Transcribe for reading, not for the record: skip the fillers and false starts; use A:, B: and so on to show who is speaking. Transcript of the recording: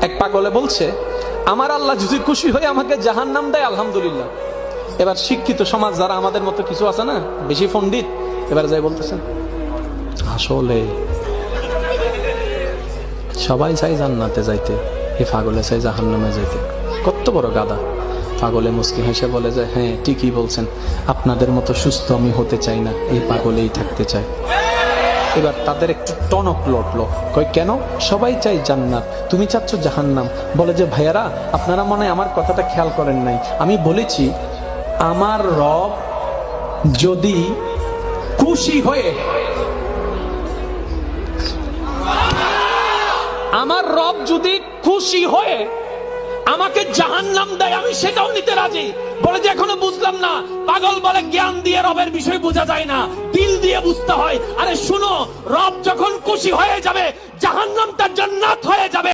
A: এক পাগলে বলছে, আমার আল্লাহ যদি খুশি হয়ে আমাকে জাহান্নাম দেয় আলহামদুলিল্লাহ। এবার শিক্ষিত সমাজ যারা আমাদের মতো কিছু আছে না, বেশি পণ্ডিত, এবার যাই বলতেছেন আসলে সবাই চাই জান্নাতে যাইতে, এ পাগলে চাই জাহান্নামে যাইতে। কত বড় গাদা। পাগলে মুস্কি হেসে বলে যে, হ্যাঁ ঠিকই বলছেন, আপনাদের মতো সুস্থ আমি হতে চাই না, এই পাগলেই থাকতে চাই। এবার তাদের একটু টনক লটলো, কই কেন? সবাই চাই জান্নাত, তুমি চাচ্ছ জাহান্নাম। বলে যে, ভাইয়ারা আপনারা মনে হয় আমার কথাটা খেয়াল করেন নাই, আমি বলেছি আমার রব যদি খুশি হয়ে, আমার রব যদি খুশি হয়ে আমাকে জাহান্নাম দেয় আমি সেটাও নিতে রাজি। বলে যে এখনো বুঝলাম না। পাগল বলে জ্ঞান দিয়ে রবের বিষয় বোঝা যায় না, দিল দিয়ে বুঝতে হয়। আরে শুনো, রব যখন খুশি হয়ে যাবে জাহান্নামটা জান্নাত হয়ে যাবে।